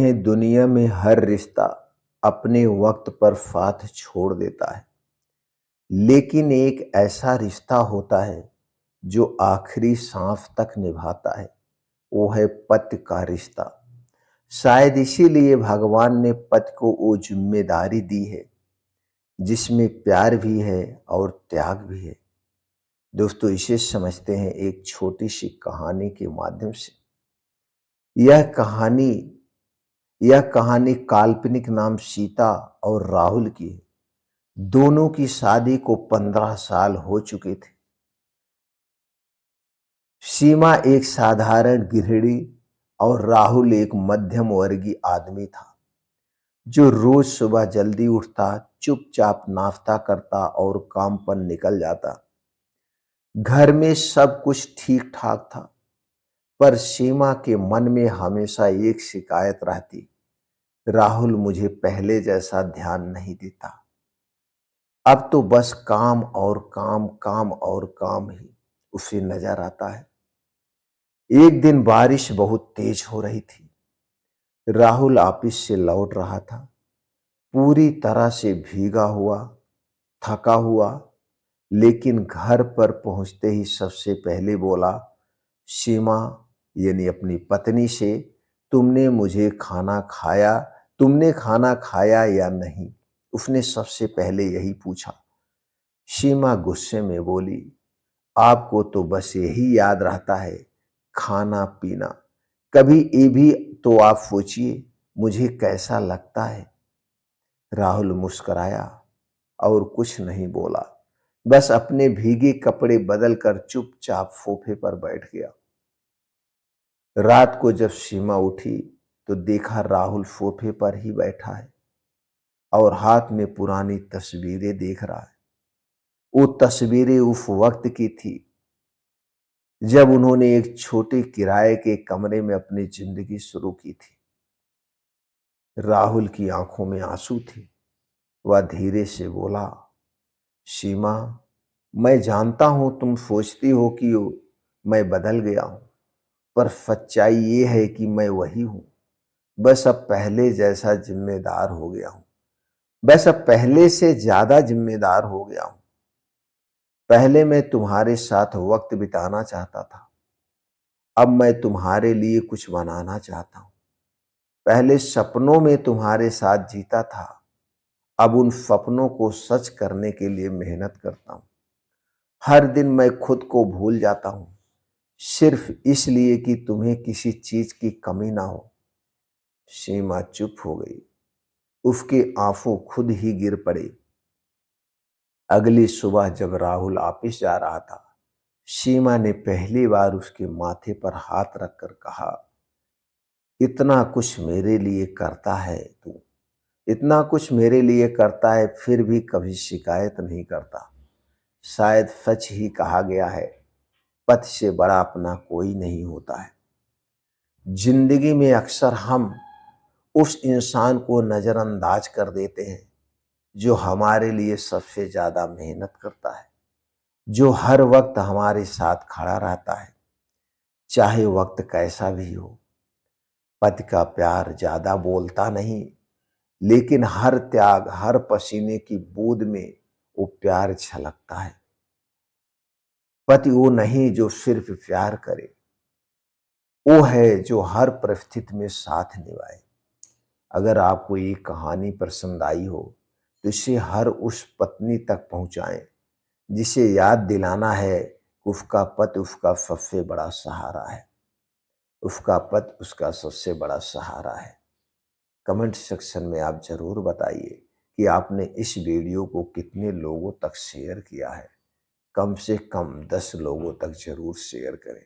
हैं दुनिया में हर रिश्ता अपने वक्त पर साथ छोड़ देता है, लेकिन एक ऐसा रिश्ता होता है जो आखिरी सांस तक निभाता है। वो है पति का रिश्ता। शायद इसीलिए भगवान ने पति को वो जिम्मेदारी दी है जिसमें प्यार भी है और त्याग भी है। दोस्तों, इसे समझते हैं एक छोटी सी कहानी के माध्यम से। यह कहानी यह कहानी काल्पनिक नाम सीता और राहुल की है। दोनों की शादी को 15 साल हो चुके थे। सीमा एक साधारण गृहिणी और राहुल एक मध्यम वर्गीय आदमी था जो रोज सुबह जल्दी उठता, चुपचाप नाश्ता करता और काम पर निकल जाता। घर में सब कुछ ठीक ठाक था, पर सीमा के मन में हमेशा एक शिकायत रहती, राहुल मुझे पहले जैसा ध्यान नहीं देता। अब तो बस काम और काम, काम और काम ही उसे नजर आता है। एक दिन बारिश बहुत तेज हो रही थी। राहुल ऑफिस से लौट रहा था, पूरी तरह से भीगा हुआ, थका हुआ, लेकिन घर पर पहुंचते ही सबसे पहले बोला, सीमा यानी अपनी पत्नी से, तुमने खाना खाया या नहीं? उसने सबसे पहले यही पूछा। सीमा गुस्से में बोली, आपको तो बस यही याद रहता है, खाना पीना। कभी ये भी तो आप सोचिए मुझे कैसा लगता है। राहुल मुस्कुराया और कुछ नहीं बोला, बस अपने भीगे कपड़े बदलकर चुपचाप सोफे पर बैठ गया। रात को जब सीमा उठी तो देखा राहुल सोफे पर ही बैठा है और हाथ में पुरानी तस्वीरें देख रहा है। वो तस्वीरें उस वक्त की थी जब उन्होंने एक छोटे किराए के कमरे में अपनी जिंदगी शुरू की थी। राहुल की आंखों में आंसू थे। वह धीरे से बोला, सीमा, मैं जानता हूं तुम सोचती हो कि मैं बदल गया हूं, पर सच्चाई ये है कि मैं वही हूं। बस अब पहले जैसा जिम्मेदार हो गया हूं। बस अब पहले से ज्यादा जिम्मेदार हो गया हूं। पहले मैं तुम्हारे साथ वक्त बिताना चाहता था, अब मैं तुम्हारे लिए कुछ बनाना चाहता हूं। पहले सपनों में तुम्हारे साथ जीता था, अब उन सपनों को सच करने के लिए मेहनत करता हूं। हर दिन मैं खुद को भूल जाता हूं, सिर्फ इसलिए कि तुम्हें किसी चीज की कमी ना हो। सीमा चुप हो गई। उसके आंसू खुद ही गिर पड़े। अगली सुबह जब राहुल ऑफिस जा रहा था, सीमा ने पहली बार उसके माथे पर हाथ रखकर कहा, इतना कुछ मेरे लिए करता है तू, इतना कुछ मेरे लिए करता है, फिर भी कभी शिकायत नहीं करता। शायद सच ही कहा गया है, पति से बड़ा अपना कोई नहीं होता है। जिंदगी में अक्सर हम उस इंसान को नजरअंदाज कर देते हैं जो हमारे लिए सबसे ज्यादा मेहनत करता है, जो हर वक्त हमारे साथ खड़ा रहता है, चाहे वक्त कैसा भी हो। पति का प्यार ज्यादा बोलता नहीं, लेकिन हर त्याग, हर पसीने की बूंद में वो प्यार झलकता है। पति वो नहीं जो सिर्फ प्यार करे, वो है जो हर परिस्थिति में साथ निभाए। अगर आपको ये कहानी पसंद आई हो तो इसे हर उस पत्नी तक पहुंचाएं जिसे याद दिलाना है कि उसका पति उसका सबसे बड़ा सहारा है। उसका पति उसका सबसे बड़ा सहारा है। कमेंट सेक्शन में आप जरूर बताइए कि आपने इस वीडियो को कितने लोगों तक शेयर किया है। कम से कम 10 लोगों तक जरूर शेयर करें।